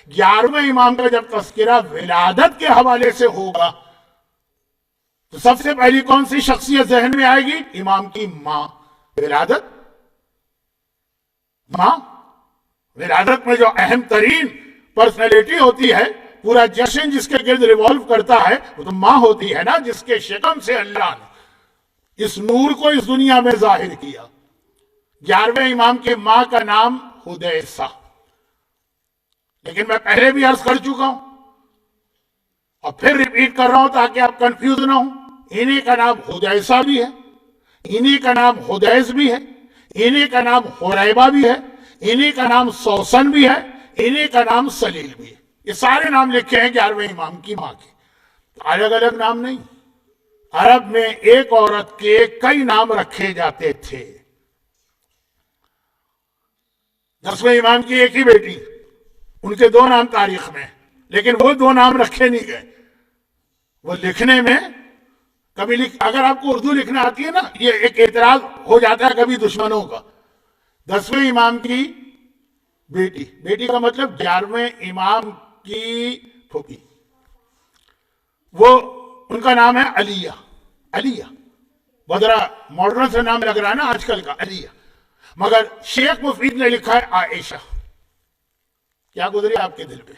11ویں امام کا جب تذکرہ ولادت کے حوالے سے ہوگا تو سب سے پہلی کون سی شخصیت ذہن میں آئے گی؟ امام کی ماں. ولادت ماں. ولادت میں جو اہم ترین پرسنالٹی ہوتی ہے، پورا جشن جس کے گرد ریوالو کرتا ہے، وہ تو ماں ہوتی ہے نا، جس کے شکم سے اللہ نے اس نور کو اس دنیا میں ظاہر کیا. 11ویں امام کی ماں کا نام حدیثہ. لیکن میں پہلے بھی عرض کر چکا ہوں اور پھر ریپیٹ کر رہا ہوں تاکہ آپ کنفیوز نہ ہوں. انہی کا نام حدیثہ بھی ہے، انہی کا نام حدیث بھی ہے، انہی کا نام حریبہ بھی ہے، انہی کا نام سوسن بھی ہے، انہی کا نام سلیل بھی ہے. یہ سارے نام لکھے ہیں 11ویں امام کی ماں کے. الگ الگ نام نہیں. عرب میں ایک عورت کے کئی نام رکھے جاتے تھے. 10ویں امام کی ایک ہی بیٹی، ان کے 2 نام تاریخ میں، لیکن وہ 2 نام رکھے نہیں گئے. وہ لکھنے میں کبھی اگر آپ کو اردو لکھنا آتی ہے نا، یہ ایک اعتراض ہو جاتا ہے کبھی دشمنوں کا. 10ویں امام کی بیٹی، بیٹی کا مطلب 11ویں امام کی پھوپھی، وہ ان کا نام ہے علیہ. علیہ بدرا ماڈرن سے نام لگ رہا ہے نا آج کل کا، علیہ. مگر شیخ مفید نے لکھا ہے عائشہ. کیا گزری آپ کے دل پہ؟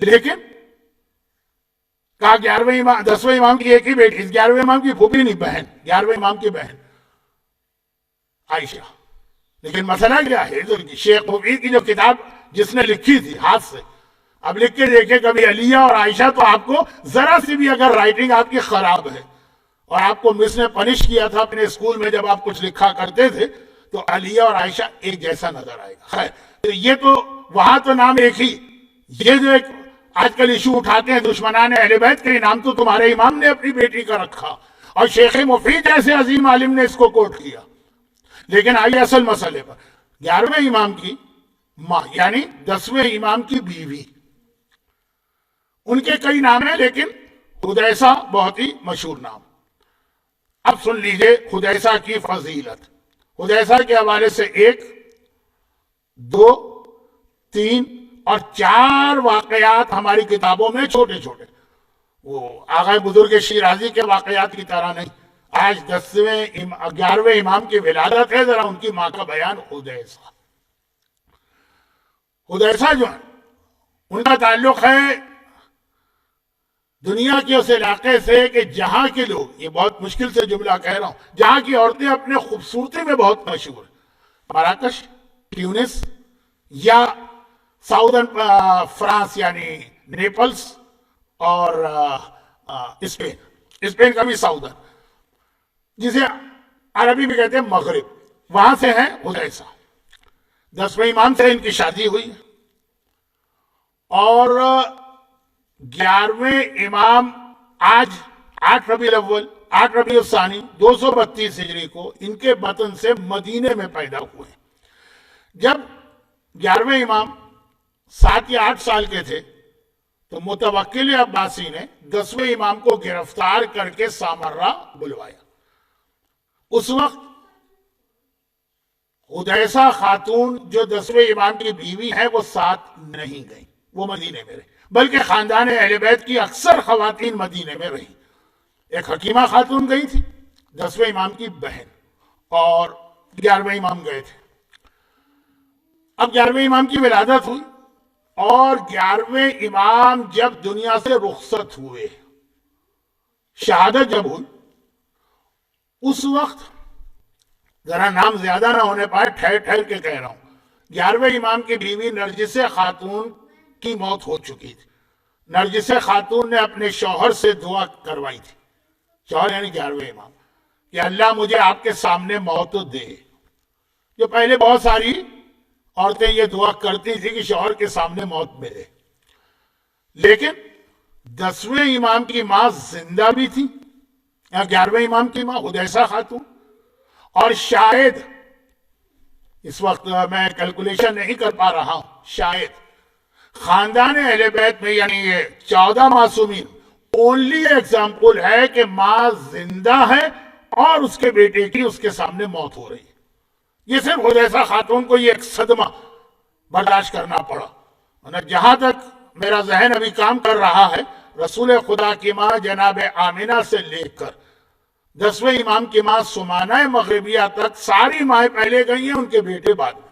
لیکن کہا 11ویں امام 10ویں امام کی ایک ہی بیٹی، 11ویں امام کی پھوپھی نہیں، بہن، 11ویں امام کی بہن عائشہ. لیکن مسئلہ کیا ہے؟ شیخ مفید کی جو کتاب جس نے لکھی تھی ہاتھ سے، اب لکھ کے دیکھیں کبھی علیہ اور عائشہ، تو آپ کو ذرا سی بھی اگر رائٹنگ آپ کی خراب ہے اور آپ کو مس نے پنش کیا تھا اپنے اسکول میں جب آپ کچھ لکھا کرتے تھے، تو علیہ اور عائشہ ایک جیسا نظر آئے گا. خیر، تو یہ تو وہاں تو نام ایک ہی. یہ جو ایک آج کل ایشو اٹھاتے ہیں دشمنان اہل بیت کے، نام تو تمہارے امام نے اپنی بیٹی کا رکھا اور شیخ مفید جیسے عظیم عالم نے اس کو کوٹ کیا. لیکن آئیے اصل مسئلے پر. 11ویں امام کی ماں یعنی 10ویں امام کی بیوی، ان کے کئی نام ہیں لیکن حدیثہ بہت ہی مشہور نام. اب سن لیجئے حدیثہ کی فضیلت. حدیثہ کے حوالے سے 1، 2، 3 اور 4 واقعات ہماری کتابوں میں چھوٹے چھوٹے، وہ آغا بزرگ شیرازی کے واقعات کی طرح نہیں. آج 11ویں امام کی ولادت ہے، ذرا ان کی ماں کا بیان. حدیثہ جو ہے ان کا تعلق ہے دنیا کے اس علاقے سے کہ جہاں کے لوگ، یہ بہت مشکل سے جملہ کہہ رہا ہوں، جہاں کی عورتیں اپنے خوبصورتی میں بہت مشہور ہیں. مراکش، ٹیونس یا ساؤدرن فرانس یعنی نیپلس اور اسپین کا بھی ساؤدرن، جسے عربی میں کہتے ہیں مغرب، وہاں سے ہیں حدیثہ. 10ویں امام سے ان کی شادی ہوئی اور 11ویں امام آج 8 ربیع الاول 8 ربیع الثانی 232 ہجری کو ان کے وطن سے مدینے میں پیدا ہوئے. جب 11ویں امام 7 یا 8 سال کے تھے تو متوکل عباسی نے 10ویں امام کو گرفتار کر کے سامرہ بلوایا. اس وقت حدیثہ خاتون جو 10ویں امام کی بیوی ہے وہ ساتھ نہیں گئی، وہ مدینے میں رہی، بلکہ خاندان اہل بیت کی اکثر خواتین مدینے میں رہی. ایک حکیمہ خاتون گئی تھی، 10ویں امام کی بہن، اور 11ویں امام گئے تھے. اب 11ویں امام کی ولادت ہوئی اور 11ویں امام جب دنیا سے رخصت ہوئے، شہادت جب ہوئی، اس وقت ذرا نام زیادہ نہ ہونے پائے، ٹھہر ٹھہر کے کہہ رہا ہوں، 11ویں امام کی بیوی نرجس خاتون کی موت ہو چکی تھی. نرجس خاتون نے اپنے شوہر سے دعا کروائی تھی، شوہر یعنی 11ویں امام، کہ اللہ مجھے آپ کے سامنے موت دے. جو پہلے بہت ساری عورتیں یہ دعا کرتی تھی کہ شوہر کے سامنے موت ملے. لیکن 10ویں امام کی ماں زندہ بھی تھی، یا 11ویں امام کی ماں حدیثہ خاتون، اور شاید اس وقت میں کیلکولیشن نہیں کر پا رہا ہوں، شاید خاندان اہل بیت میں یعنی یہ 14 معصومین اونلی ایگزامپل ہے کہ ماں زندہ ہے اور اس کے بیٹے کی اس کے سامنے موت ہو رہی ہے. یہ صرف حدیثہ خاتون کو یہ ایک صدمہ برداشت کرنا پڑا. جہاں تک میرا ذہن ابھی کام کر رہا ہے، رسول خدا کی ماں جناب آمینہ سے لے کر 10ویں امام کی ماں سمانہ مغربیہ تک ساری مائیں پہلے گئی ہیں، ان کے بیٹے بعد میں۔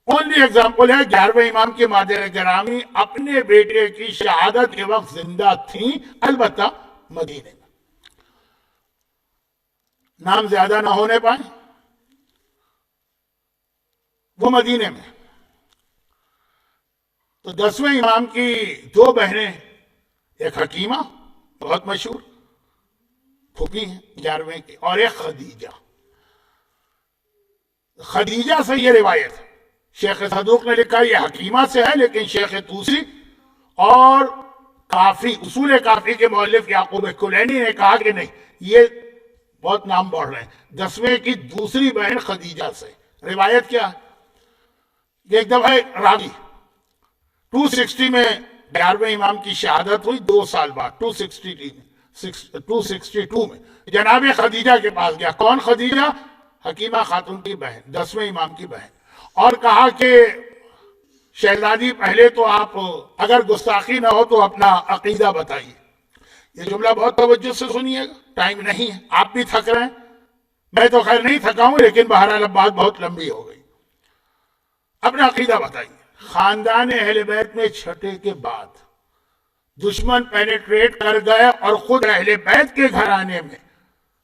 اونلی ایگزامپل ہے 11ویں امام کی مادر گرامی اپنے بیٹے کی شہادت کے وقت زندہ تھیں، البتہ مدینے میں، نام زیادہ نہ ہونے پائے، وہ مدینے میں۔ تو 10ویں امام کی 2 بہنیں، ایک حکیمہ بہت مشہور پھوپھی ہیں 11ویں کی، اور ایک خدیجہ۔ خدیجہ سے یہ روایت ہے، شیخ صدوق نے لکھا یہ حکیمہ سے ہے، لیکن شیخ توسی اور کافی اصول کافی کے مؤلف یعقوب کلینی نے کہا کہ نہیں، یہ بہت نام بڑھ رہے ہیں۔ 10ویں کی دوسری بہن خدیجہ سے روایت کیا ہے؟ ایک دفعہ راوی 260 میں 11ویں امام کی شہادت ہوئی، 2 سال بعد 262 میں جناب خدیجہ کے پاس گیا۔ کون خدیجہ؟ حکیمہ خاتون کی بہن، 10ویں امام کی بہن، اور کہا کہ شہزادی پہلے تو آپ اگر گستاخی نہ ہو تو اپنا عقیدہ بتائیے۔ یہ جملہ بہت توجہ سے سنیے گا، ٹائم نہیں ہے، آپ بھی تھک رہے ہیں، میں تو خیر نہیں تھکا ہوں، لیکن بہرحال اب بات بہت لمبی ہو گئی۔ اپنا عقیدہ بتائیے۔ خاندان اہل بیت میں چھٹے کے بعد دشمن پینیٹریٹ کر گئے اور خود اہل بیت کے گھرانے میں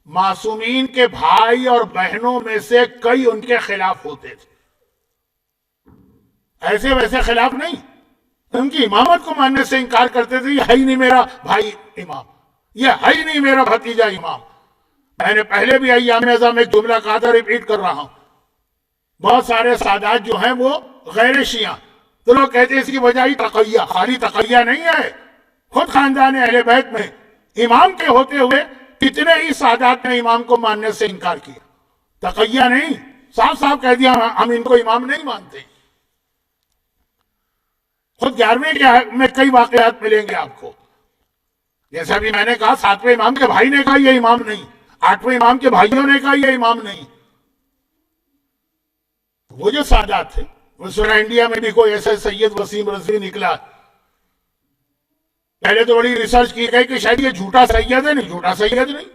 معصومین کے بھائی اور بہنوں میں سے کئی ان کے خلاف ہوتے تھے، ایسے ویسے خلاف نہیں، ان کی امامت کو ماننے سے انکار کرتے تھے، یہ ہے ہی نہیں میرا بھائی امام، یہ ہے ہی نہیں میرا بھتیجا امام۔ میں نے پہلے بھی ایام اعظم میں ایک جملہ کہا تھا، ریپیٹ کر رہا ہوں، بہت سارے سادات جو ہیں وہ غیر شیعہ، تو لوگ کہتے ہیں اس کی وجہ ہی تقیہ، خالی تقیہ نہیں ہے، خود خاندان اہل بیت میں امام کے ہوتے ہوئے کتنے ہی سادات نے امام کو ماننے سے انکار کیا، تقیہ نہیں، صاف صاف کہہ دیا ہم ان کو امام نہیں مانتے۔ خود 11ویں میں کئی واقعات ملیں گے آپ کو، جیسا بھی میں نے کہا 7ویں امام کے بھائی نے کہا یہ امام نہیں، 8ویں امام کے بھائیوں نے کہا یہ امام نہیں۔ وہ جو سادات تھے، وہ سنا انڈیا میں بھی کوئی ایسا سید وسیم رضوی نکلا، پہلے تو بڑی ریسرچ کی گئی کہ شاید یہ جھوٹا سید ہے، نہیں جھوٹا سید نہیں،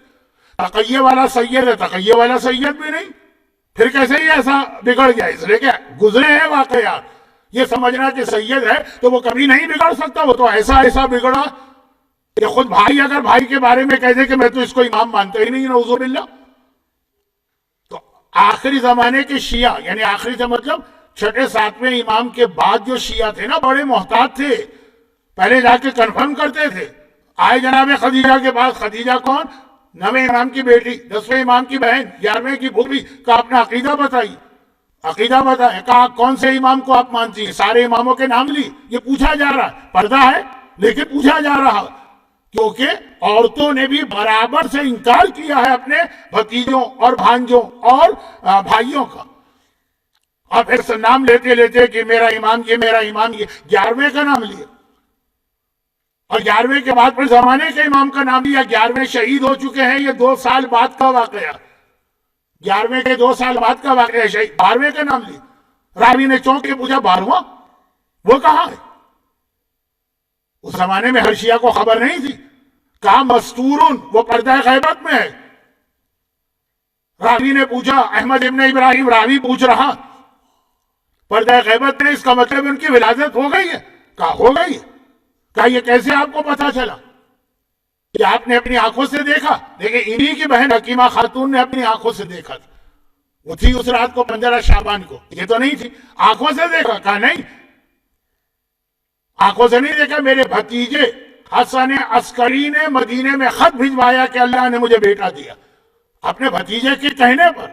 تقیہ والا سید ہے، تقیہ والا سید بھی نہیں، پھر کیسے ہی ایسا بگڑ گیا؟ اس لیے کہ گزرے ہیں واقعات، یہ سمجھنا کہ سید ہے تو وہ کبھی نہیں بگڑ سکتا، وہ تو ایسا بگڑا کہ خود بھائی اگر بھائی کے بارے میں کہہ دے کہ میں تو اس کو امام مانتا ہی نہیں، نعوذ باللہ۔ تو آخری زمانے کے شیعہ، یعنی آخری سے مطلب 6 7ویں امام کے بعد جو شیعہ تھے نا، بڑے محتاط تھے، پہلے جا کے کنفرم کرتے تھے۔ آئے جناب خدیجہ کے پاس، خدیجہ کون؟ 9ویں امام کی بیٹی، 10ویں امام کی بہن، 11ویں کی پھوپھی، کا اپنا عقیدہ بتائی، عقیدہ بتائے، کہا کون سے امام کو آپ مانتی ہیں؟ سارے اماموں کے نام لی، یہ پوچھا جا رہا ہے، پردہ ہے لیکن پوچھا جا رہا، کیونکہ عورتوں نے بھی برابر سے انکار کیا ہے اپنے بھتیجوں اور بھانجوں اور بھائیوں کا، اور پھر نام لیتے لیتے کہ میرا امام یہ، میرا امام یہ، 11ویں کا نام لیا، اور 11ویں کے بعد پھر زمانے کے امام کا نام لیا۔ 11ویں شہید ہو چکے ہیں، یہ 2 سال بعد کا واقعہ، 11ویں کے 2 سال بعد کا واقعہ شہید، 12ویں کا نام لیا۔ راوی نے چونک کے پوچھا 12واں وہ کہاں ہے؟ اس زمانے میں ہر شیعہ کو خبر نہیں تھی، کہا مستورن، وہ پردہ غیبت میں ہے۔ راوی نے پوچھا، احمد ابن ابراہیم راوی پوچھ رہا، پردہ غیبت میں، اس کا مطلب ان کی ولادت ہو گئی ہے؟ کہا ہو گئی ہے۔ کہا یہ کیسے آپ کو پتا چلا؟ کہ آپ نے اپنی آنکھوں سے دیکھا؟ دیکھیں انہی کی بہن حکیمہ خاتون نے اپنی آنکھوں سے دیکھا تھا، وہ تھی اس رات کو 15 شعبان کو، یہ تو نہیں تھی، آنکھوں سے دیکھا؟ کہا نہیں، آنکھوں سے نہیں دیکھا، میرے بھتیجے حسن عسکری نے مدینے میں خط بھجوایا کہ اللہ نے مجھے بیٹا دیا، اپنے بھتیجے کے کہنے پر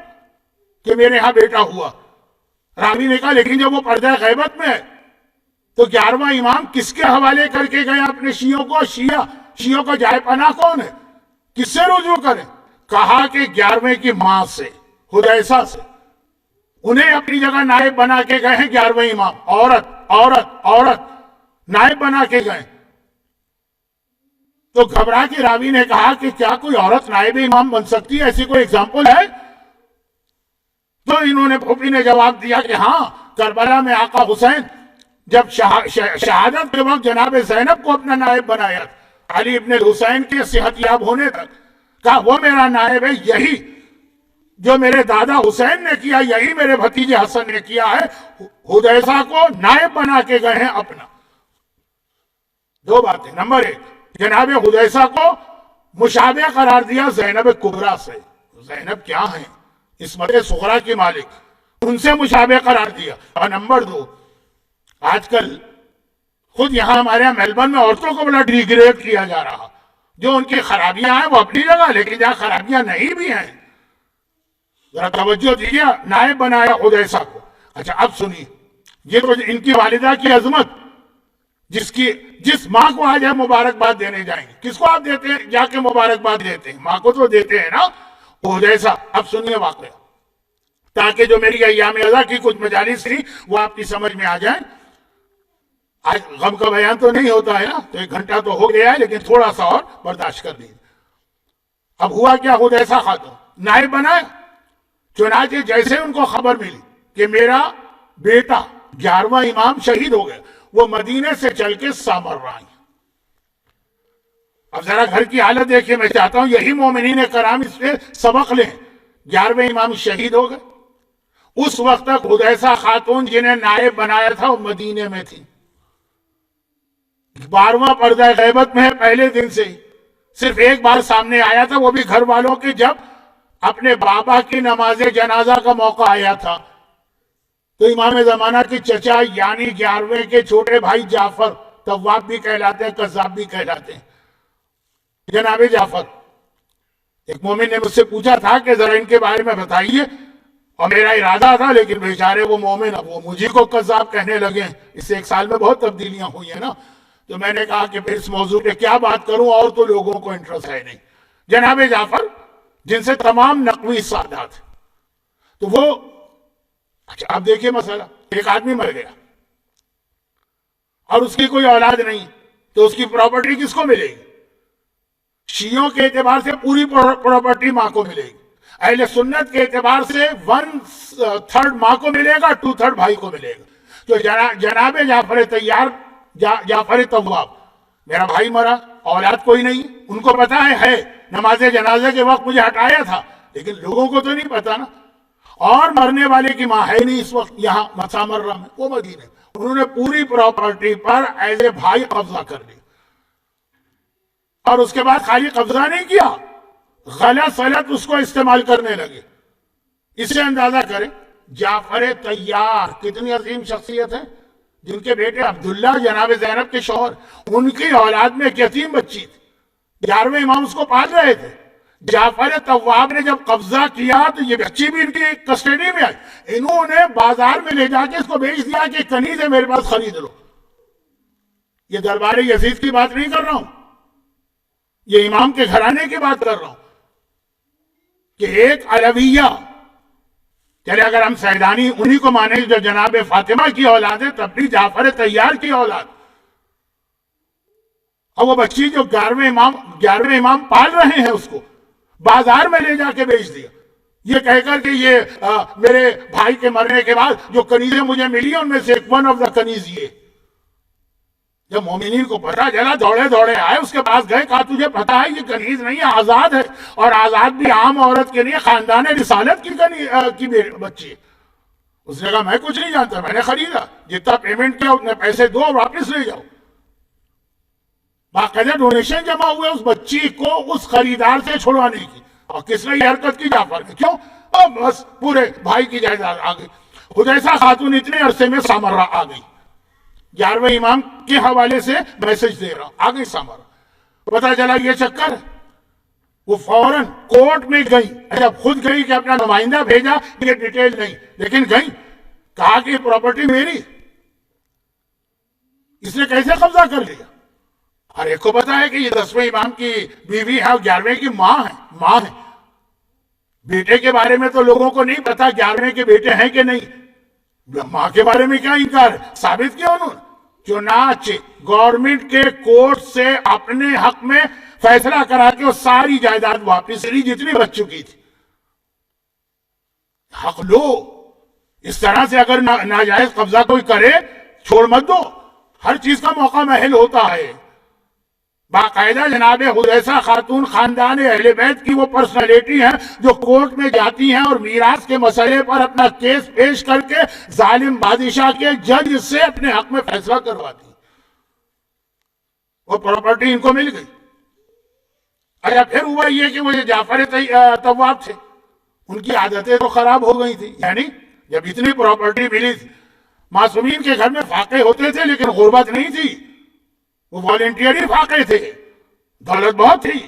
کہ میرے ہاں بیٹا ہوا۔ راوی نے کہا لیکن جب وہ پردہ غیبت میں ہے تو 11واں امام کس کے حوالے کر کے گئے اپنے شیعوں کو؟ شیعوں کا جائے پناہ کون ہے؟ کس سے رجوع کریں؟ کہا کہ 11ویں کی ماں سے، حدیثہ سے، انہیں اپنی جگہ نائب بنا کے گئے ہیں 11ویں امام، عورت نائب بنا کے گئے۔ تو گھبرا کے راوی نے کہا کہ کیا کوئی عورت نائب امام بن سکتی ہے؟ ایسی کوئی ایگزامپل ہے؟ تو انہوں نے پھوپھی نے جواب دیا کہ ہاں، کربلا میں آقا حسین جب شہادت کے وقت جناب زینب کو اپنا نائب بنایا علی ابن الحسین کے صحت یاب ہونے تک، کہا وہ میرا نائب ہے، یہی جو میرے دادا حسین نے کیا یہی میرے بھتیجے حسن نے کیا ہے۔ حدیثہ کو نائب بنا کے گئے ہیں اپنا۔ دو باتیں، نمبر ایک، جناب حدیثہ کو مشابہ قرار دیا زینب کبریٰ سے، زینب کیا ہیں؟ عصمت صغریٰ کی مالک، ان سے مشابہ قرار دیا۔ اور نمبر دو، آج کل خود یہاں ہمارے یہاں میلبرن میں عورتوں کو بڑا ڈیگریڈ کیا جا رہا، جو ان کی خرابیاں ہیں وہ اپنی جگہ، لیکن جہاں خرابیاں نہیں بھی ہیں ذرا توجہ دیجیے۔ نائب بنایا حدیثہ کو۔ اچھا اب سنیے، یہ تو ان کی والدہ کی عظمت، جس ماں کو آج ہم مبارکباد دینے جائیں گے، کس کو آپ دیتے ہیں جا کے مبارکباد دیتے ہیں؟ ماں کو تو دیتے ہیں نا۔ حدیثہ، اب سنیے واقعہ، تاکہ جو میری ایام ازا کی کچھ مجالس تھی وہ آپ کی سمجھ میں آ جائیں۔ آج غم کا بیان تو نہیں ہوتا ہے نا، تو 1 گھنٹہ تو ہو گیا ہے، لیکن تھوڑا سا اور برداشت کر دیجیے۔ اب ہوا کیا، حدیثہ خاتون نائب بنایا۔ چنانچہ جیسے ان کو خبر ملی کہ میرا بیٹا 11واں امام شہید ہو گیا، وہ مدینے سے چل کے سامرہ آئی۔ اب ذرا گھر کی حالت دیکھیں، میں چاہتا ہوں یہی مومنین کرام اس سے سبق لیں۔ 11ویں امام شہید ہو گئے، اس وقت تک حدیثہ خاتون جنہیں نائب بنایا تھا وہ مدینے میں تھی۔ 12واں پردہ غیبت میں ہے پہلے دن سے ہی، صرف ایک بار سامنے آیا تھا، وہ بھی گھر والوں کے، جب اپنے بابا کی نماز جنازہ کا موقع آیا تھا تو امام زمانہ کے چچا یعنی 11ویں کے چھوٹے بھائی جعفر، تواب بھی کہلاتے ہیں، کذاب بھی کہلاتے ہیں، جناب جعفر، ایک مومن نے مجھ سے پوچھا تھا کہ ذرا ان کے بارے میں بتائیے، اور میرا ارادہ تھا لیکن بیچارے وہ مومن اب وہ مجھے کو کذاب کہنے لگے۔ اس سے 1 سال میں بہت تبدیلیاں ہوئی ہیں نا، تو میں نے کہا کہ پھر اس موضوع پہ کیا بات کروں، اور تو لوگوں کو انٹرسٹ ہے نہیں۔ جناب جعفر جن سے تمام نقوی سادات، تو وہ، اچھا آپ دیکھیے مسئلہ، ایک آدمی مر گیا اور اس کی کوئی اولاد نہیں، تو اس کی پراپرٹی کس کو ملے گی؟ شیعوں کے اعتبار سے پوری پراپرٹی ماں کو ملے گی، اہل سنت کے اعتبار سے 1/3 ماں کو ملے گا، 2/3 بھائی کو ملے گا۔ تو جناب جعفر طیار، جعفر طواب، میرا بھائی مرا، اولاد کوئی نہیں، ان کو پتا ہے نماز جنازے کے وقت مجھے ہٹایا تھا، لیکن لوگوں کو تو نہیں پتا نا، اور مرنے والے کی ماں ہے نہیں اس وقت یہاں سامرہ میں، وہ مدینے، انہوں نے پوری پراپرٹی پر ایز اے بھائی قبضہ کر لیا، اور اس کے بعد خالی قبضہ نہیں کیا، غلط سلط اس کو استعمال کرنے لگے۔ اس سے اندازہ کریں جعفر طیار کتنی عظیم شخصیت ہے، جن کے بیٹے عبداللہ جناب زینب کے شوہر، ان کی اولاد میں ایک یتیم بچی تھی، 11ویں امام اس کو پال رہے تھے۔ جعفر طواب نے جب قبضہ کیا تو یہ بچی بھی ان کی کسٹڈی میں آئی، انہوں نے بازار میں لے جا کے اس کو بیچ دیا کہ کنیز ہے میرے پاس، خرید لو۔ یہ دربار یزید کی بات نہیں کر رہا ہوں، یہ امام کے گھرانے کی بات کر رہا ہوں کہ ایک علویہ، چلے اگر ہم سیدانی انہی کو مانے جو جناب فاطمہ کی اولاد ہے، تب بھی جعفر طیار کی اولاد، اور وہ بچی جو 11ویں امام پال رہے ہیں اس کو بازار میں لے جا کے بیچ دیا، یہ کہہ کر کہ یہ میرے بھائی کے مرنے کے بعد جو کنیزیں مجھے ملی ان میں سے ایک ون آف دا کنیز یہ۔ جب مومنین کو پتا چلا دوڑے دوڑے آئے، اس کے پاس گئے، کہا تجھے پتا ہے یہ کنیز نہیں ہے، آزاد ہے، اور آزاد بھی عام عورت کے لیے خاندان رسالت کی بچی ہے۔ اس نے کہا میں کچھ نہیں جانتا، میں نے خریدا، جتنا پیمنٹ کیا اتنے پیسے دو اور واپس لے جاؤ۔ باقاعدہ ڈونیشن جمع ہوئے اس بچی کو اس خریدار سے چھڑوانے کی، اور کس نے یہ حرکت کی؟ جعفر نے۔ کیوں؟ بس پورے بھائی کی جائیداد آ گئی۔ حدیثہ خاتون اتنے عرصے میں سامرہ آ گئی، 11ویں امام کے حوالے سے میسج دے رہا، آ گئی سامرہ۔ پتا چلا یہ چکر، وہ فوراً کورٹ میں گئی، جب خود گئی کہ اپنا نمائندہ بھیجا، یہ ڈیٹیل نہیں، لیکن گئی، کہا کہ پراپرٹی میری، اس نے کیسے قبضہ کر لیا؟ ہر ایک کو پتا ہے کہ یہ 10ویں امام کی بیوی ہے اور 11ویں کی ماں ہے۔ بیٹے کے بارے میں تو لوگوں کو نہیں پتا 11ویں کے بیٹے ہیں کہ نہیں، ماں کے بارے میں کیا انکار ہے؟ ثابت کیا انہوں نے؟ چنانچہ گورنمنٹ کے کورٹ سے اپنے حق میں فیصلہ کرا کے وہ ساری جائیداد واپس لی جتنی بچ چکی تھی۔ حق لو، اس طرح سے اگر ناجائز قبضہ کوئی کرے چھوڑ مت دو، ہر چیز کا موقع محل ہوتا ہے۔ باقاعدہ جناب حذیفہ خاتون خاندان اہل بیت کی وہ پرسنالٹی ہیں جو کورٹ میں جاتی ہیں اور میراث کے مسئلے پر اپنا کیس پیش کر کے ظالم بادشاہ کے جج سے اپنے حق میں فیصلہ کرواتی ہیں۔ وہ پراپرٹی ان کو مل گئی۔ اچھا پھر ہوا یہ کہ وہ جعفر طواب تھے، ان کی عادتیں تو خراب ہو گئی تھی، یعنی جب اتنی پراپرٹی ملی تھی، معصومین کے گھر میں فاقے ہوتے تھے لیکن غربت نہیں تھی، وہ والنٹیئری فاقے تھے، دولت بہت تھی،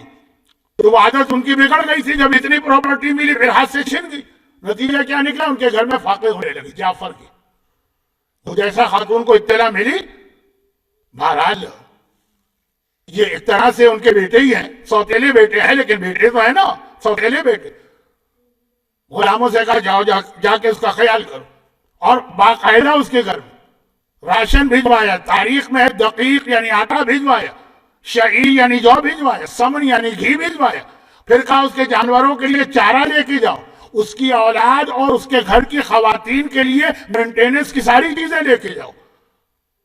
تو وہ عادت ان کی بگڑ گئی تھی۔ جب اتنی پراپرٹی ملی پھر ہاتھ سے چھن گئی، نتیجہ کیا نکلا؟ ان کے گھر میں فاقے ہونے لگے جعفر کی۔ حذیفہ خاتون کو اطلاع ملی، بہرحال یہ ایک طرح سے ان کے بیٹے ہی ہیں، سوتیلے بیٹے ہیں، لیکن بیٹے تو ہیں نا، سوتیلے بیٹے۔ غلاموں سے کہا جاؤ جا کے اس کا خیال کرو، اور باقاعدہ اس کے گھر میں راشن بھجوایا، تاریخ میں دقیق یعنی آٹا بھجوایا، شعیر یعنی جو بھجوایا، سمن یعنی گھی بھجوایا، پھر کہا اس کے جانوروں کے لیے چارہ لے کے جاؤ، اس کی اولاد اور اس کے گھر کی خواتین کے لیے مینٹیننس کی ساری چیزیں لے کے جاؤ۔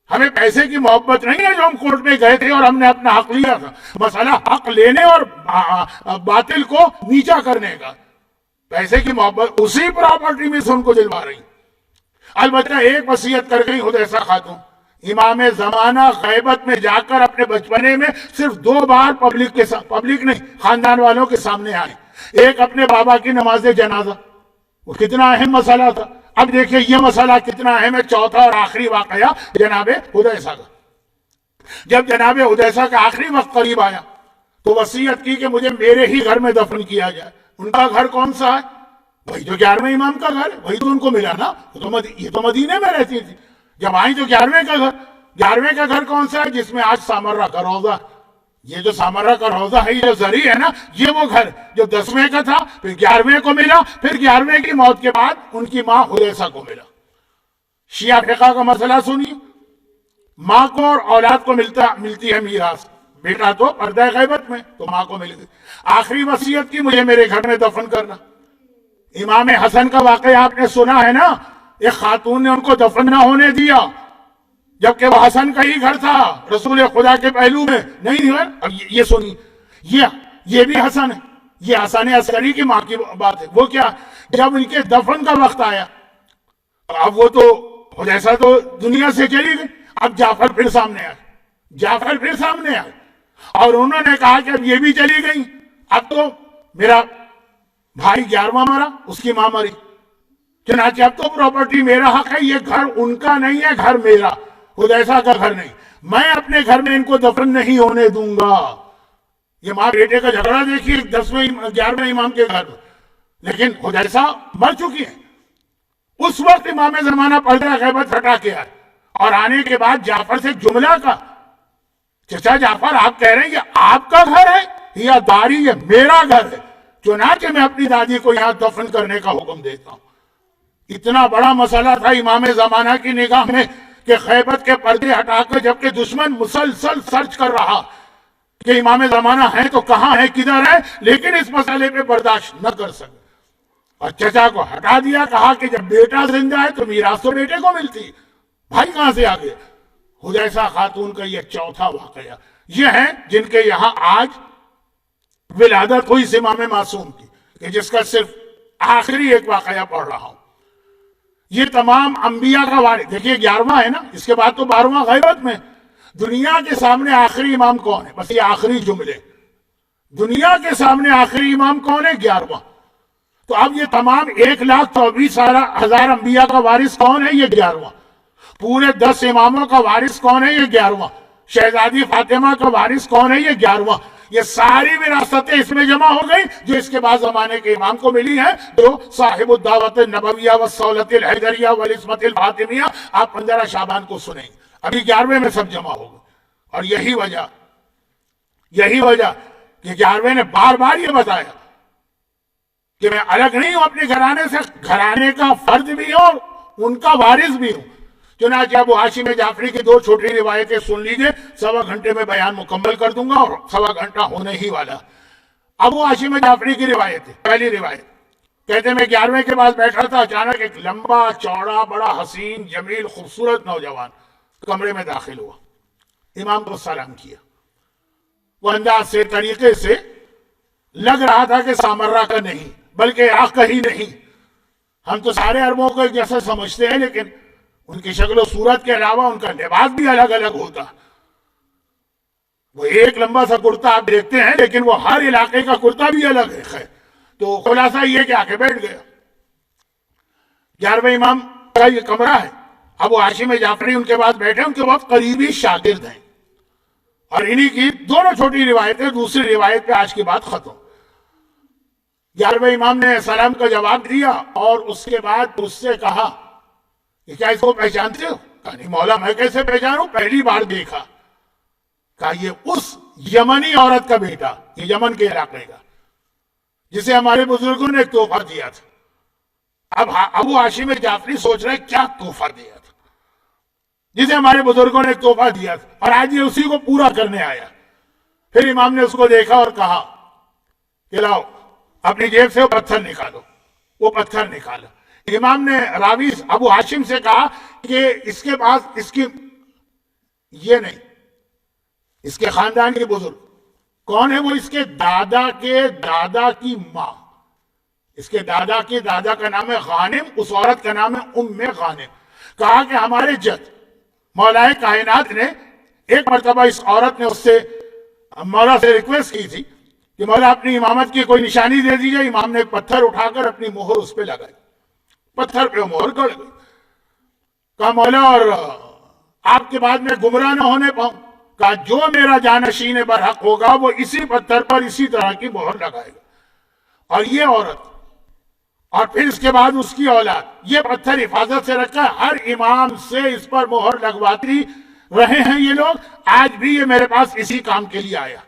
ہمیں پیسے کی محبت نہیں ہے جو ہم کورٹ میں گئے تھے اور ہم نے اپنا حق لیا تھا، مسئلہ حق لینے اور باطل کو نیچا کرنے کا۔ پیسے کی محبت اسی پراپرٹی میں سے ان کو دلوا رہی۔ البتہ ایک وصیت کر گئی حذیفہ خاتون، امام زمانہ غیبت میں جا کر اپنے بچپنے میں صرف 2 بار پبلک نہیں خاندان والوں کے سامنے آئے۔ ایک اپنے بابا کی نماز جنازہ، وہ کتنا اہم مسئلہ تھا۔ اب دیکھیں یہ مسئلہ کتنا اہم ہے۔ چوتھا اور آخری واقعہ جناب حذیفہ کا، جب جناب حذیفہ کا آخری وقت قریب آیا تو وصیت کی کہ مجھے میرے ہی گھر میں دفن کیا جائے۔ ان کا گھر کون سا ہے؟ وہی جو 11ویں امام کا گھر ہے، وہی تو ان کو ملا نا، یہ تو مدینے میں رہتی تھی۔ جب آئی تو 11ویں کا گھر، 11ویں کا گھر کون سا ہے؟ جس میں آج سامرہ کا روضہ، یہ جو سامرہ کا روضہ ہے، یہ جو زری ہے نا، یہ وہ گھر جو 10ویں کا تھا، پھر 11ویں کو ملا، پھر 11ویں کی موت کے بعد ان کی ماں حذیفہ کو ملا۔ شیعہ فقہ کا مسئلہ سنیے، ماں کو اور اولاد کو ملتی ہے میراث، بیٹا تو پردہ غیبت میں، تو ماں کو مل گئی۔ آخری وصیت کی مجھے میرے گھر میں دفن کرنا۔ امام حسن کا واقعہ آپ نے سنا ہے نا، ایک خاتون نے ان کو دفن نہ ہونے دیا، جبکہ وہ حسن کا ہی گھر تھا، رسول خدا کے پہلو میں نہیں ہے۔ اب یہ سنی، یہ بھی حسن ہے، یہ حسن عسکری کی ماں کی بات ہے۔ وہ کیا؟ جب ان کے دفن کا وقت آیا، اب وہ تو حذیفہ تو دنیا سے چلی گئی، اب جعفر پھر سامنے آئے، اور انہوں نے کہا کہ اب یہ بھی چلی گئی، اب تو میرا بھائی 11واں مرا، اس کی ماں مری، چنانچہ اب تو پراپرٹی میرا حق ہے، یہ گھر ان کا نہیں ہے، گھر میرا، حذیفہ کا گھر نہیں، میں اپنے گھر میں ان کو دفن نہیں ہونے دوں گا۔ یہ ماں بیٹے کا جھگڑا دیکھیے 11ویں امام کے گھر میں، لیکن حذیفہ مر چکی ہے۔ اس وقت امام زمانہ پردہ غیبت ہٹا کے آئے، اور آنے کے بعد جعفر سے جملہ کا، چچا جعفر آپ کہہ رہے ہیں یہ آپ کا گھر ہے یا داری یہ میرا گھر ہے، چنانچہ میں اپنی دادی کو یہاں دفن کرنے کا حکم دیتا ہوں۔ اتنا بڑا مسئلہ تھا امام زمانہ کی نگاہ میں کہ غیبت کے پردے ہٹا کر، جبکہ دشمن مسلسل سرچ کر رہا کہ امام زمانہ ہیں تو کہاں ہے، کدھر ہے، لیکن اس مسئلے پہ برداشت نہ کر سکے، اور چچا کو ہٹا دیا، کہا کہ جب بیٹا زندہ ہے تو میراث تو بیٹے کو ملتی، بھائی کہاں سے آ گئے۔ حذیفہ خاتون کا یہ چوتھا واقعہ، یہ ہیں جن کے یہاں آج ولادت ہوئی اس امام معصوم کی، کہ جس کا صرف آخری ایک واقعہ پڑھ رہا ہوں۔ یہ تمام انبیاء کا وارث، دیکھیے 11واں ہے نا، اس کے بعد تو 12واں غیبت میں۔ دنیا کے سامنے آخری امام کون ہے؟ بس یہ آخری جملے، دنیا کے سامنے آخری امام کون ہے؟ 11واں۔ تو اب یہ تمام 1,24,000 انبیاء کا وارث کون ہے؟ یہ 11واں۔ پورے 10 اماموں کا وارث کون ہے؟ یہ 11واں۔ شہزادی فاطمہ کا وارث کون ہے؟ یہ 11واں۔ یہ ساری وراثتیں اس میں جمع ہو گئی جو اس کے بعد زمانے کے امام کو ملی ہیں، جو صاحب الدعوت النبویہ والصولۃ الحیدریہ والعصمۃ الفاطمیہ، آپ 15 شعبان کو سنیں گے۔ ابھی 11ویں میں سب جمع ہو گئے، اور یہی وجہ کہ 11ویں نے بار بار یہ بتایا کہ میں الگ نہیں ہوں اپنے گھرانے سے، گھرانے کا فرد بھی ہوں اور ان کا وارث بھی ہوں۔ چنانچہ ابو ہاشم جعفری کی 2 چھوٹی روایتیں سن لیجئے، 1.25 گھنٹے میں بیان مکمل کر دوں گا، اور 1.25 گھنٹہ ہونے ہی والا۔ ابو ہاشم جعفری کی روایت ہے، پہلی روایت کہتے ہیں میں 11ویں کے بعد بیٹھا تھا، اچانک ایک لمبا چوڑا بڑا حسین جمیل خوبصورت نوجوان کمرے میں داخل ہوا، امام کو سلام کیا. وہ انداز سے، طریقے سے لگ رہا تھا کہ سامرا کا نہیں بلکہ عراق کا ہی نہیں. ہم تو سارے عربوں کو ایک جیسا سمجھتے ہیں، لیکن ان کی شکل و صورت کے علاوہ ان کا لباس بھی الگ الگ ہوتا. وہ ایک لمبا سا کرتا آپ دیکھتے ہیں، لیکن وہ ہر علاقے کا کرتا بھی الگ ہے. تو خلاصہ یہ کہ آ کے بیٹھ گیا. 11ویں امام کا یہ کمرہ ہے. ابو ہاشم جعفری ان کے بعد بیٹھے، ان کے بہت قریبی شاگرد ہیں، اور انہی کی دونوں چھوٹی روایتیں. دوسری روایت پہ آج کی بات ختم. 11ویں امام نے سلام کا جواب دیا اور اس کے بعد اس سے کہا کہ کیا اس کو پہچانتے ہو؟ کہا نہیں مولا، میں کیسے پہچانوں، پہلی بار دیکھا. کہا یہ اس یمنی عورت کا بیٹا، یہ یمن کے علاقے کا، جسے ہمارے بزرگوں نے ایک تحفہ دیا تھا. اب ابو ہاشم جعفری سوچ رہے کیا تحفہ دیا تھا جسے ہمارے بزرگوں نے ایک تحفہ دیا تھا، اور آج یہ اسی کو پورا کرنے آیا. پھر امام نے اس کو دیکھا اور کہا کہ لاؤ اپنی جیب سے وہ پتھر نکالو. وہ پتھر نکالا. امام نے راوی ابو ہاشم سے کہا کہ اس کے پاس اس کی یہ نہیں، اس کے خاندان کے بزرگ کون ہے؟ وہ اس کے دادا کے دادا کی ماں. اس کے دادا کے دادا کا نام ہے غانم، اس عورت کا نام ہے ام غانم. کہا کہ ہمارے جد مولائے کائنات نے ایک مرتبہ اس عورت نے اس سے مولا سے ریکویسٹ کی تھی کہ مولا اپنی امامت کی کوئی نشانی دے دیجئے. امام نے ایک پتھر اٹھا کر اپنی مہر اس پہ لگائی، پتھر پہ مہر گڑ گئی. کہا مولا اور آپ کے بعد میں گمراہ نہ ہونے پاؤں. کہا جو میرا جانشین برحق ہوگا وہ اسی پتھر پر اسی طرح کی مہر لگائے گا. اور یہ عورت اور پھر اس کے بعد اس کی اولاد یہ پتھر حفاظت سے رکھا. ہر امام سے اس پر مہر لگواتی رہے ہیں یہ لوگ. آج بھی یہ میرے پاس اسی کام کے لیے آیا.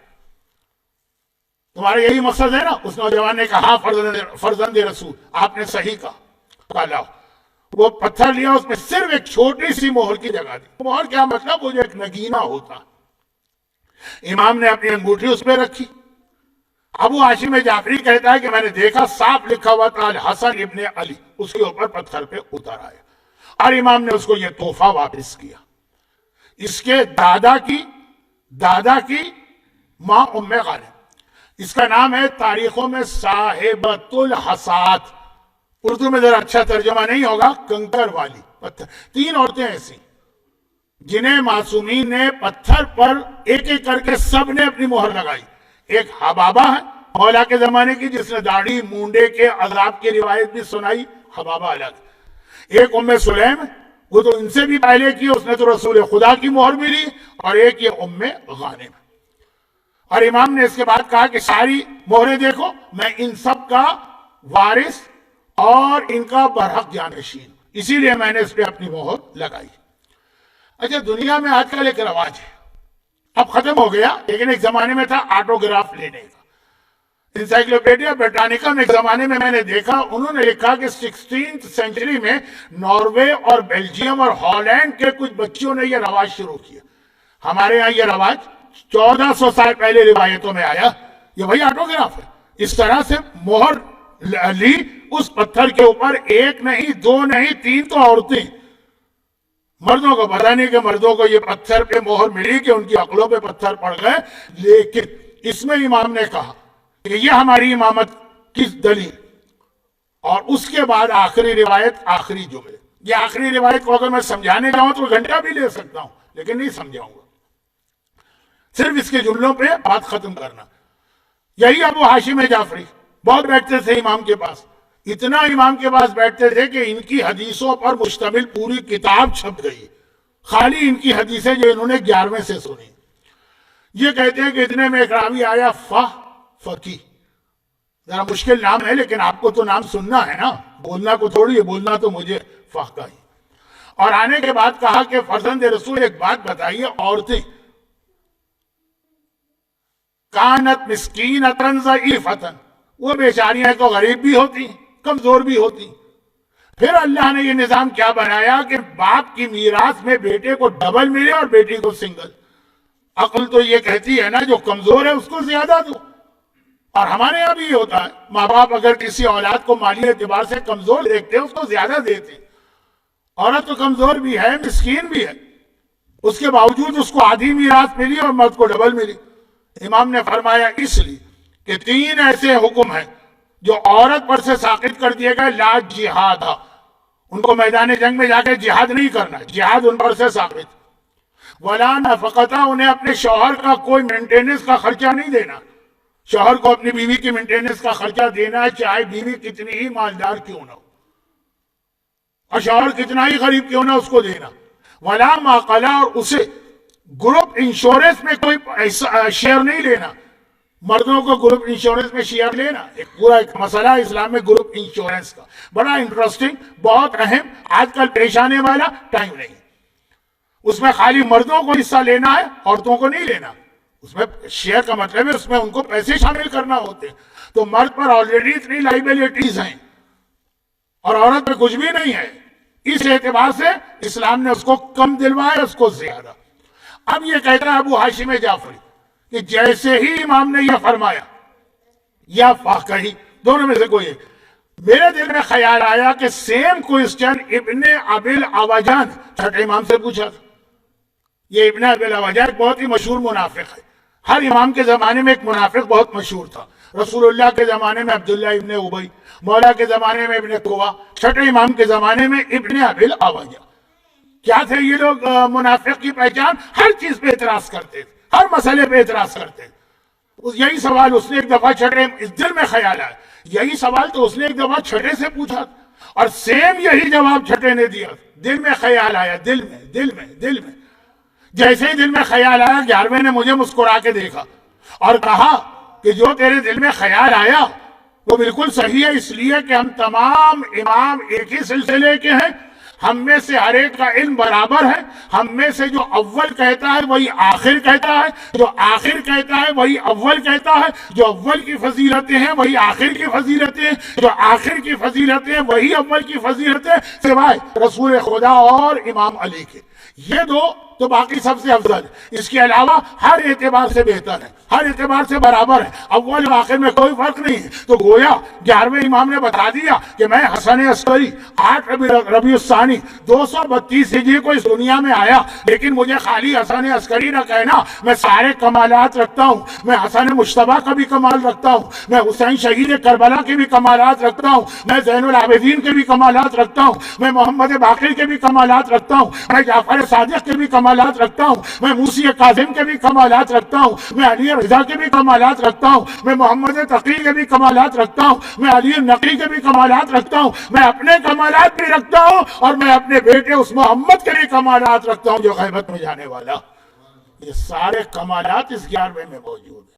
تمہارا یہی مقصد ہے نا؟ اس نوجوان نے کہا فرزند رسول، آپ نے صحیح کہا. کہا لاؤ. وہ پتھر لیا، اس میں صرف ایک چھوٹی سی مہر کی جگہ دی. مہر کیا مطلب؟ وہ جو ایک نگینہ ہوتا. امام نے اپنی انگوٹھی اس پہ رکھی. ابو ہاشم جعفری کہتا ہے کہ میں نے دیکھا صاف لکھا ہوا تھا الحسن ابن علی، اس کے اوپر پتھر پہ اتر آیا. اور امام نے اس کو یہ تحفہ واپس کیا. اس کے دادا کی ماں ام غانم. اس کا نام ہے تاریخوں میں صاحبۃ الحسات. اردو میں ذرا اچھا ترجمہ نہیں ہوگا، کنکر والی پتھر. 3 عورتیں ایسی جنہیں معصومین نے پتھر پر ایک ایک کر کے سب نے اپنی مہر لگائی. ایک حبابہ ہے مولا کے زمانے کی، جس نے داڑھی مونڈے کے عذاب کی روایت بھی سنائی، حبابہ الگ. ایک ام سلیم ہے، وہ تو ان سے بھی پہلے کی، اس نے تو رسول خدا کی مہر بھی لی. اور ایک یہ ام غانم. اور امام نے اس کے بعد کہا کہ ساری مہریں دیکھو، میں ان سب کا وارث اور ان کا برحق جانشین، اسی لیے میں نے اس پہ اپنی مہر لگائی. اچھا، دنیا میں آج کل ایک رواج ہے، اب ختم ہو گیا، لیکن ایک زمانے میں تھا آٹوگراف لینے کا. انسائکلوپیڈیا برٹانیکا میں ایک زمانے میں نے دیکھا، انہوں نے لکھا کہ 16th سینچری میں ناروے اور بیلجیم اور ہالینڈ کے کچھ بچوں نے یہ رواج شروع کیا. ہمارے ہاں یہ رواج 1400 سال پہلے روایتوں میں آیا. یہ وہی آٹوگراف ہے. اس طرح سے مہر لی اس پتھر کے اوپر، ایک نہیں، 2 نہیں، 3 تو عورتیں. مردوں کو پتہ نہیں کہ مردوں کو یہ پتھر پہ مہر ملی کہ ان کی عقلوں پہ پتھر پڑ گئے. لیکن اس میں امام نے کہا کہ یہ ہماری امامت کی دلیل. اور اس کے بعد آخری روایت، آخری جملے. یہ آخری روایت کو اگر میں سمجھانے جاؤں تو گھنٹہ بھی لے سکتا ہوں، لیکن نہیں سمجھاؤں گا. صرف اس کے جملوں پہ بات ختم کرنا. یہی ابو ہاشم جعفری بہت بیٹھتے تھے امام کے پاس. اتنا امام کے پاس بیٹھتے تھے کہ ان کی حدیثوں پر مشتمل پوری کتاب چھپ گئی، خالی ان کی حدیثیں جو انہوں نے 11ویں سے سنی. یہ کہتے ہیں کہ اتنے میں ایک راوی آیا، فقی. ذرا مشکل نام ہے، لیکن آپ کو تو نام سننا ہے نا، بولنا کو تھوڑی ہے، بولنا تو مجھے فقہ ہی. اور آنے کے بعد کہا کہ فرزند رسول ایک بات بتائیے، عورتیں کانت مسکینۃ ضعیفۃ، وہ بیچاریاں تو غریب بھی ہوتی، کمزور بھی ہوتی. پھر اللہ نے یہ نظام کیا بنایا کہ باپ کی میراث میں بیٹے کو ڈبل ملے اور بیٹی کو سنگل. عقل تو یہ کہتی ہے نا جو کمزور ہے اس کو زیادہ دو. اور ہمارے یہاں بھی یہ ہوتا ہے، ماں باپ اگر کسی اولاد کو مالی اعتبار سے کمزور دیکھتے ہیں اس کو زیادہ دیتے. عورت تو کمزور بھی ہے، مسکین بھی ہے، اس کے باوجود اس کو آدھی میراث ملی اور مرد کو ڈبل ملی۔ امام نے فرمایا اس لیے کہ 3 ایسے حکم ہیں جو عورت پر سے ساقط کر دیے گئے، لا جہاد، ان کو میدان جنگ میں جا کے جہاد نہیں کرنا، جہاد ان پر سے ساقط۔ ولا نفقتہ، انہیں اپنے شوہر کا کوئی مینٹیننس کا خرچہ نہیں دینا، شوہر کو اپنی بیوی کی مینٹیننس کا خرچہ دینا ہے، چاہے بیوی کتنی ہی مالدار کیوں نہ ہو اور شوہر کتنا ہی غریب کیوں نہ اس کو دینا۔ ولا ما قلا، اور اسے گروپ انشورنس میں کوئی شیئر نہیں لینا، مردوں کو گروپ انشورنس میں شیئر لینا ایک پورا ایک مسئلہ ہے اسلام میں، گروپ انشورنس کا بڑا انٹرسٹنگ، بہت اہم، آج کل پیش آنے والا، ٹائم نہیں۔ اس میں خالی مردوں کو حصہ لینا ہے، عورتوں کو نہیں لینا۔ اس میں شیئر کا مطلب ہے اس میں ان کو پیسے شامل کرنا ہوتے ہیں، تو مرد پر آلریڈی اتنی لائبلٹیز ہیں اور عورت پہ کچھ بھی نہیں ہے، اس اعتبار سے اسلام نے اس کو کم دلوایا، اس کو زیادہ۔ اب یہ کہتا ہے ابو ہاشم جعفری کہ جیسے ہی امام نے یہ فرمایا یا فقہی، دونوں میں سے کوئی ہے، میرے دل میں خیال آیا کہ سیم کوئسچن ابن ابی العوجان چھٹے امام سے پوچھا تھا۔ یہ ابن ابی العوجان ایک بہت ہی مشہور منافق ہے، ہر امام کے زمانے میں ایک منافق بہت مشہور تھا۔ رسول اللہ کے زمانے میں عبداللہ ابن ابی، مولا کے زمانے میں ابن قوا، چھٹے امام کے زمانے میں ابن ابی العوجان۔ کیا تھے یہ لوگ منافق کی پہچان؟ ہر چیز پہ اعتراض کرتے تھے، ہر مسئلے پہ اعتراض کرتے تھے۔ یہی سوال اس نے ایک دفعہ چھٹے، اس دل میں خیال آیا، یہی سوال تو اس نے ایک دفعہ چھٹے سے پوچھا اور سیم یہی جواب چھٹے نے دیا۔ دل میں خیال آیا، دل میں جیسے ہی دل میں خیال آیا، 11ویں نے مجھے مسکرا کے دیکھا اور کہا کہ جو تیرے دل میں خیال آیا وہ بالکل صحیح ہے، اس لیے کہ ہم تمام امام ایک ہی سلسلے کے ہیں، ہم میں سے ہر ایک کا علم برابر ہے، ہم میں سے جو اول کہتا ہے وہی آخر کہتا ہے، جو آخر کہتا ہے وہی اول کہتا ہے، جو اول کی فضیلتیں ہیں وہی آخر کی فضیلتیں ہیں، جو آخر کی فضیلتیں ہیں وہی اول کی فضیلتیں، سوائے رسول خدا اور امام علی کے۔ یہ دو تو باقی سب سے افضل ہے، اس کے علاوہ ہر اعتبار سے بہتر ہے، ہر اعتبار سے برابر ہے، اول و آخر میں کوئی فرق نہیں ہے۔ تو گویا 11ویں امام نے بتا دیا کہ میں حسن عسکری 8 ربیع الثانی 232 ہجری کو اس دنیا میں آیا، لیکن مجھے خالی حسن عسکری نہ کہنا، میں سارے کمالات رکھتا ہوں، میں حسن مجتبیٰ کا بھی کمال رکھتا ہوں، میں حسین شہید کربلا کے بھی کمالات رکھتا ہوں، میں زین العابدین کے بھی کمالات رکھتا ہوں، میں محمد باقر کے بھی کمالات رکھتا ہوں، میں جعفر صادق کے بھی کمالات رکھتا ہوں، میں موسی کاظم کے بھی کمالات رکھتا ہوں، میں علی رضا کے بھی کمالات رکھتا ہوں، میں محمد تقی کے بھی کمالات رکھتا ہوں، میں علی نقی کے بھی کمالات رکھتا ہوں، میں اپنے کمالات بھی رکھتا ہوں اور میں اپنے بیٹے اس محمد کے بھی کمالات رکھتا ہوں جو غیبت میں جانے والا۔ یہ سارے کمالات اس 11ویں میں موجود ہیں۔